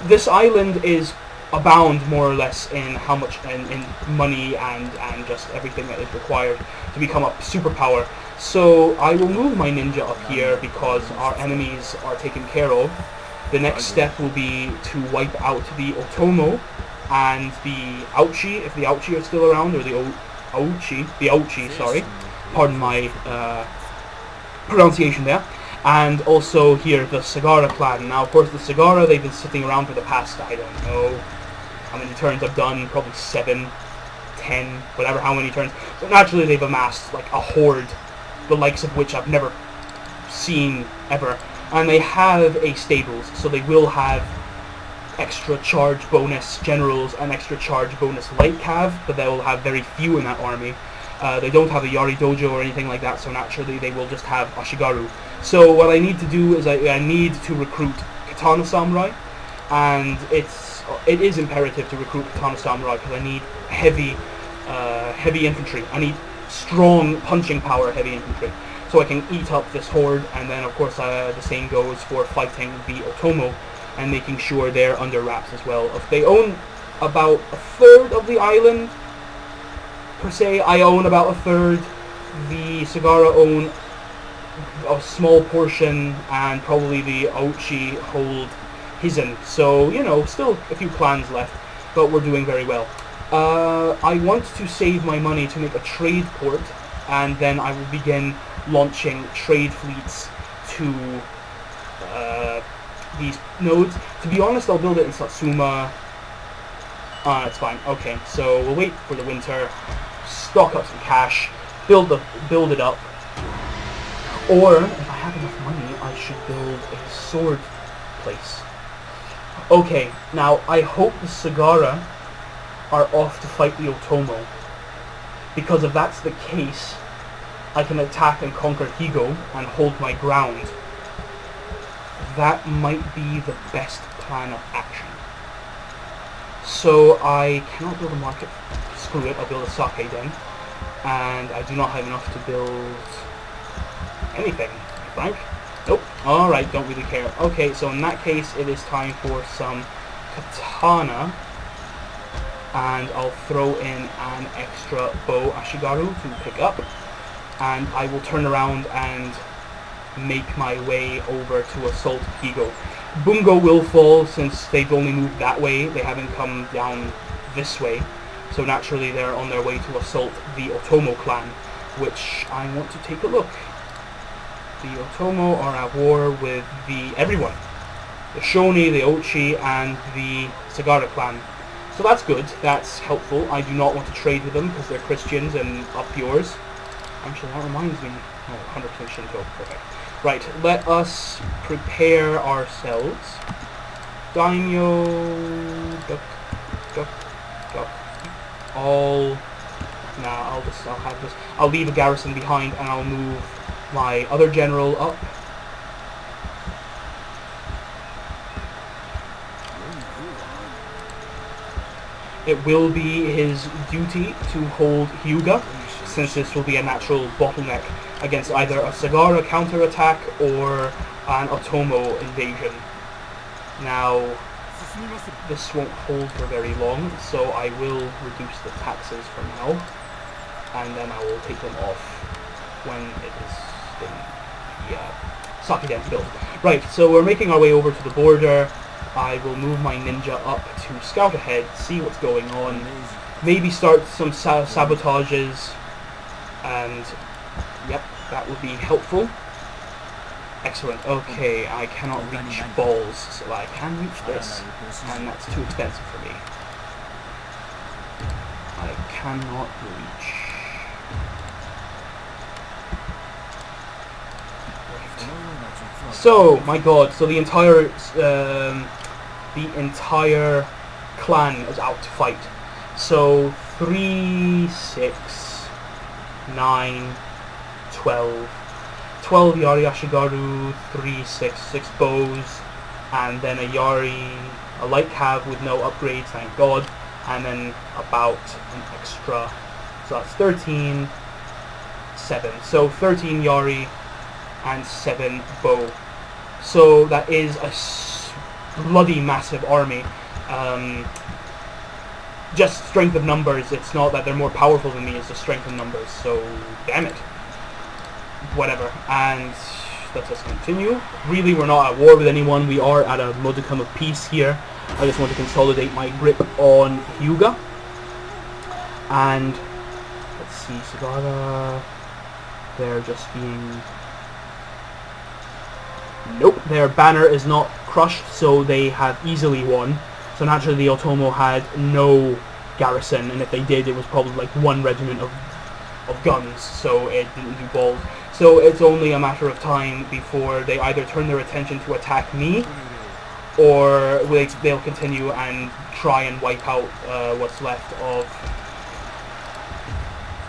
this island is abound, more or less, in how much, in money and just everything that is required to become a superpower. So, I will move my ninja up here because our enemies are taken care of. The next step will be to wipe out the Otomo and the Ouchi, if the Ouchi are still around, or the Ouchi, sorry. Pardon my pronunciation there. And also here, the Sagara clan. Now, of course, the Sagara, they've been sitting around for the past, I don't know how many turns I've done, probably 7, 10, whatever, how many turns. So naturally, they've amassed, like, a horde, the likes of which I've never seen ever. And they have a stables, so they will have extra charge bonus generals and extra charge bonus light cav, but they will have very few in that army. They don't have a Yari Dojo or anything like that, so naturally they will just have Ashigaru. So what I need to do is I need to recruit Katana Samurai, and it is imperative to recruit Katana Samurai because I need heavy infantry. I need strong punching power heavy infantry, so I can eat up this horde. And then of course the same goes for fighting the Otomo and making sure they're under wraps as well. If they own about a third of the island, per se, I own about a third. The Sagara own a small portion, and probably the Ouchi hold Hizen. So, you know, still a few clans left, but we're doing very well. I want to save my money to make a trade port, and then I will begin launching trade fleets to these nodes. To be honest, I'll build it in Satsuma. It's fine. Okay, so we'll wait for the winter, stock up some cash, build it up. Or, if I have enough money, I should build a sword place. Okay, now I hope the Sagara are off to fight the Otomo, because if that's the case, I can attack and conquer Higo and hold my ground. That might be the best plan of action. So I cannot build a market. Screw it, I'll build a sake den. And I do not have enough to build anything, Frank. Nope. Alright, don't really care. Okay, so in that case, it is time for some katana. And I'll throw in an extra bow Ashigaru to pick up. And I will turn around and make my way over to assault Higo. Bungo will fall since they've only moved that way. They haven't come down this way. So naturally they're on their way to assault the Otomo clan, which I want to take a look. The Otomo are at war with everyone. The Shoni, the Ochi, and the Sagara clan. So that's good, that's helpful. I do not want to trade with them because they're Christians and up yours. Actually, that reminds me. Oh, 100% Shinto, perfect. Right, let us prepare ourselves. Daimyo, duck, duck, duck. I'll have this. I'll leave a garrison behind and I'll move my other general up. It will be his duty to hold Hyuga, since this will be a natural bottleneck against either a Sagara counterattack or an Otomo invasion. Now, this won't hold for very long, so I will reduce the taxes for now. and then I will take them off when it is in the Sakiden build. Right, so we're making our way over to the border. I will move my ninja up to scout ahead, see what's going on, maybe start some sabotages, and yep, that would be helpful. Excellent. Okay, I cannot reach balls, so I can reach this, and that's too expensive for me. I cannot reach. Right. So, my god, so the entire clan is out to fight. So 3, 6, 9, 12. 12 Yari Ashigaru, 3, 6 bows, and then a Yari, a light cav with no upgrades, thank god, and then about an extra, so that's 13, 7. So 13 Yari and 7 bow. So that is a bloody massive army. Just strength of numbers, it's not that they're more powerful than me, it's just strength of numbers, so damn it. Whatever, and let us continue. Really, we're not at war with anyone, we are at a modicum of peace here. I just want to consolidate my grip on Hyuga. And let's see, Sagara, they're just being... Nope, their banner is not crushed, so they have easily won. So naturally the Otomo had no garrison, and if they did, it was probably like one regiment of guns, so it didn't do balls. So it's only a matter of time before they either turn their attention to attack me, or they'll continue and try and wipe out what's left of...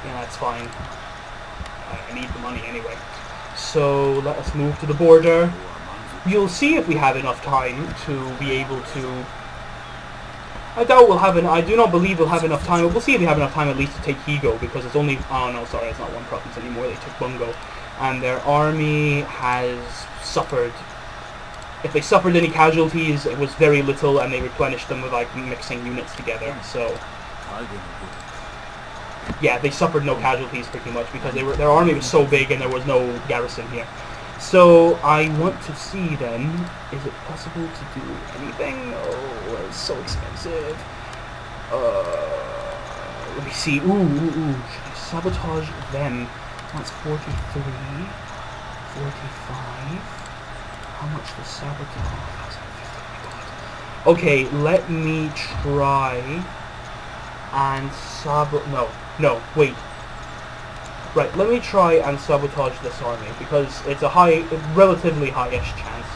Yeah, that's fine. I need the money anyway. So let us move to the border. You'll see if we have enough time to be able to... I do not believe we'll have enough time, but we'll see if we have enough time at least to take Higo, because it's only... Oh no, sorry, it's not one province anymore, they took Bungo. And their army has suffered. If they suffered any casualties, it was very little, and they replenished them with like mixing units together, so... Yeah, they suffered no casualties pretty much, because their army was so big and there was no garrison here. So, I want to see then, is it possible to do anything? Oh, it's so expensive. Let me see. Ooh. Should I sabotage them? That's 43, 45. How much the sabotage? Okay, let me try and No, wait. Right, let me try and sabotage this army, because it's a relatively high-ish chance.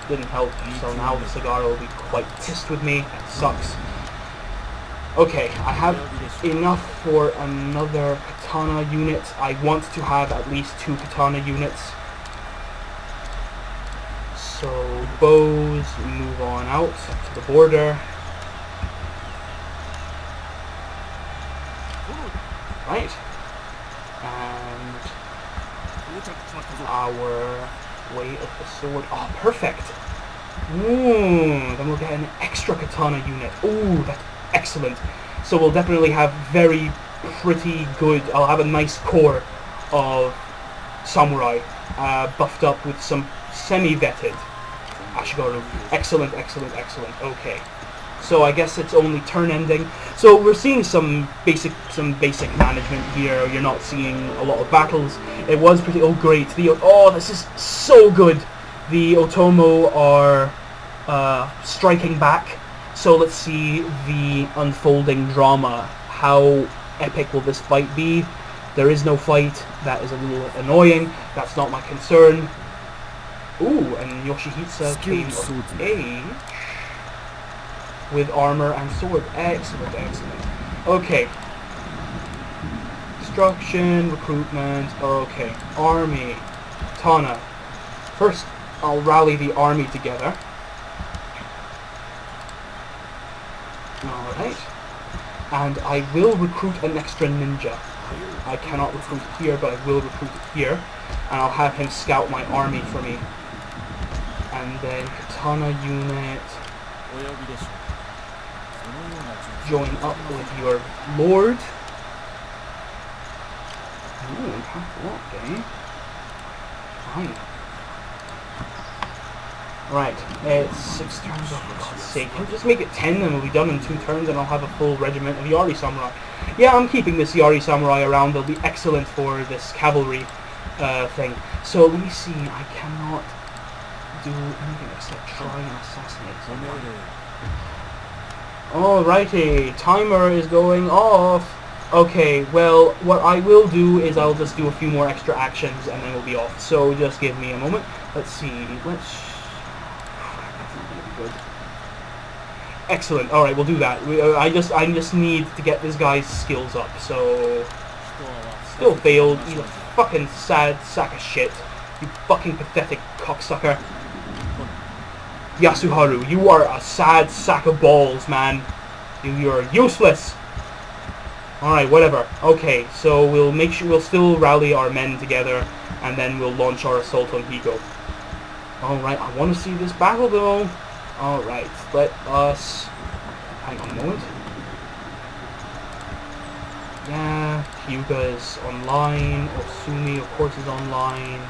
Didn't help, so now the Sagara will be quite pissed with me. That sucks. Okay, I have enough for another katana unit. I want to have at least 2 katana units. So, bows, move on out to the border. Right. And our way of the sword. Oh, perfect. Then we'll get an extra katana unit. Ooh, that's excellent. So we'll definitely have pretty good... I'll have a nice core of samurai buffed up with some semi-vetted Ashigaru. Excellent. Okay. So I guess it's only turn ending. So we're seeing some basic management here. You're not seeing a lot of battles. It was pretty... Oh, great. Oh, this is so good. The Otomo are striking back. So let's see the unfolding drama. How epic will this fight be? There is no fight. That is a little annoying. That's not my concern. Ooh, and Yoshihisa came of age with armor and sword. Excellent. Okay. Destruction, recruitment. Okay. Army. Katana. First, I'll rally the army together. Alright. And I will recruit an extra ninja. I cannot recruit here, but I will recruit here. And I'll have him scout my army for me. And then katana unit. Join up with your lord. Ooh, impact lock, eh? Fine. Right, it's 6 turns, oh, for God's sake. Can we just make it 10 and we'll be done in 2 turns and I'll have a full regiment of Yari Samurai. Yeah, I'm keeping this Yari Samurai around. They'll be excellent for this cavalry thing. So, let me see. I cannot do anything except try and assassinate someone. Alrighty, timer is going off. Okay, well, what I will do is I'll just do a few more extra actions and then we'll be off. So, just give me a moment. Let's see. Good. Excellent. All right, we'll do that. I just need to get this guy's skills up. So still failed. He's a fucking sad sack of shit. You fucking pathetic cocksucker. Yasuharu, you are a sad sack of balls, man. You're useless. All right, whatever. Okay, so we'll make sure we'll still rally our men together, and then we'll launch our assault on Higo. All right, I want to see this battle though. Alright, let us... Hang on a moment. Yeah, Hyuga is online. Osumi, of course, is online.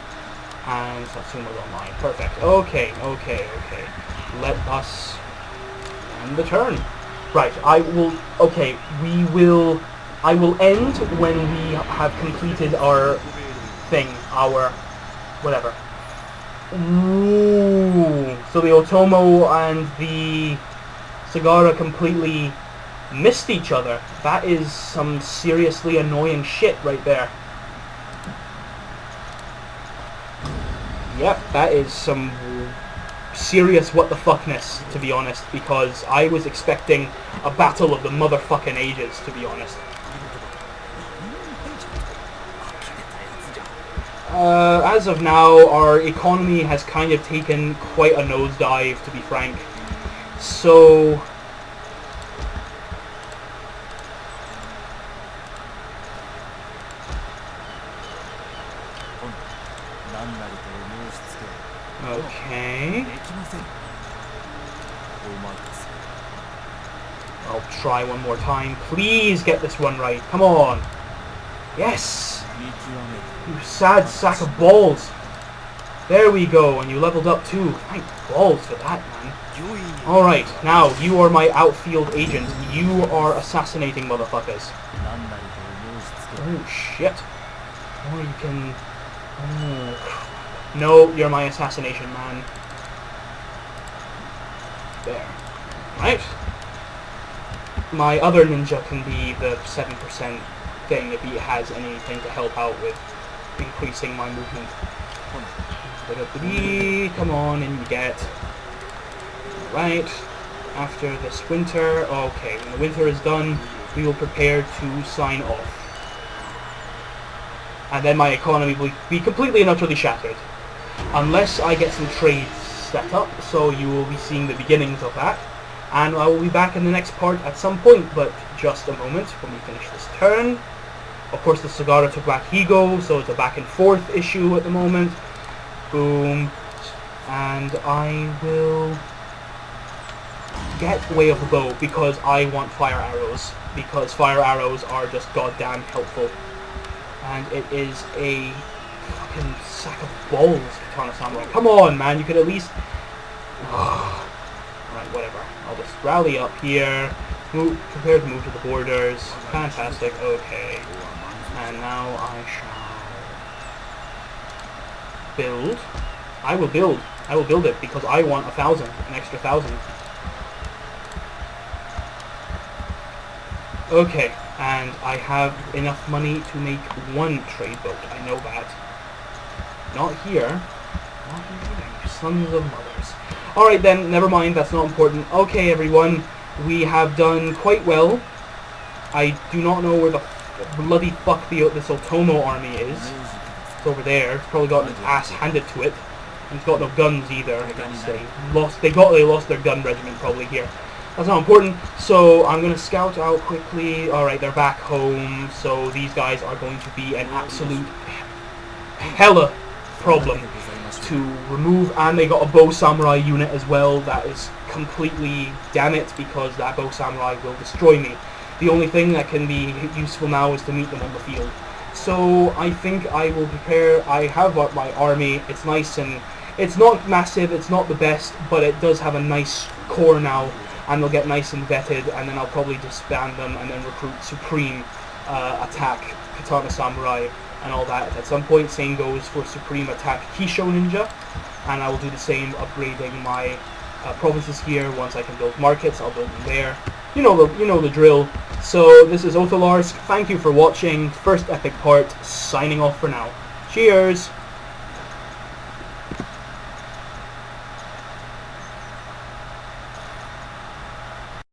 And Satsuma's online. Perfect. Okay. Let us end the turn. Right, I will... Okay, I will end when we have completed our thing. Our... whatever. Ooh, so the Otomo and the Sagara completely missed each other. That is some seriously annoying shit right there. Yep, that is some serious what the fuckness, to be honest, because I was expecting a battle of the motherfucking ages, to be honest. As of now, our economy has kind of taken quite a nosedive, to be frank. So... Okay... I'll try one more time. Please get this one right. Come on! Yes! You sad sack of balls. There we go, and you leveled up too. Thank balls for that, man. Alright, now, you are my outfield agent. You are assassinating motherfuckers. Oh, shit. Or you can... Oh, no, you're my assassination man. There. Right. My other ninja can be the 7% thing if he has anything to help out with increasing my movement. Come on, and you get... Right. After this winter... Okay, when the winter is done, we will prepare to sign off. And then my economy will be completely and utterly shattered. Unless I get some trades set up, so you will be seeing the beginnings of that. And I will be back in the next part at some point, but just a moment when we finish this turn. Of course, the Sagara took back Higo, so it's a back and forth issue at the moment. Boom. And I will get Way of the Bow because I want fire arrows. Because fire arrows are just goddamn helpful. And it is a fucking sack of balls, Katana Samurai. Come on, man, you could at least... Right, whatever. I'll just rally up here. Prepare to move to the borders. Fantastic, okay. And now I shall... build. I will build. I will build it because I want 1,000. An extra 1,000. Okay, and I have enough money to make one trade boat. I know that. Not here. Not here, you sons of mothers. Alright then, never mind, that's not important. Okay, everyone, we have done quite well. I do not know where the bloody fuck this Otomo army is. It's over there. It's probably got its ass handed to it. And it's got no guns either, I guess. They lost their gun regiment probably here. That's not important, so I'm going to scout out quickly. Alright, they're back home, so these guys are going to be an absolute hella problem to remove, and they got a bow samurai unit as well. That is completely damn it, because that bow samurai will destroy me. The only thing that can be useful now is to meet them on the field. So I think I will prepare. I have my army. It's nice and it's not massive. It's not the best, but it does have a nice core now, and they'll get nice and vetted. And then I'll probably disband them and then recruit Supreme Attack Katana Samurai and all that at some point. Same goes for Supreme Attack Kisho Ninja, and I will do the same, upgrading my provinces here. Once I can build markets, I'll build them there. You know the drill. So this is Otholarsk. Thank you for watching. First epic part. Signing off for now. Cheers.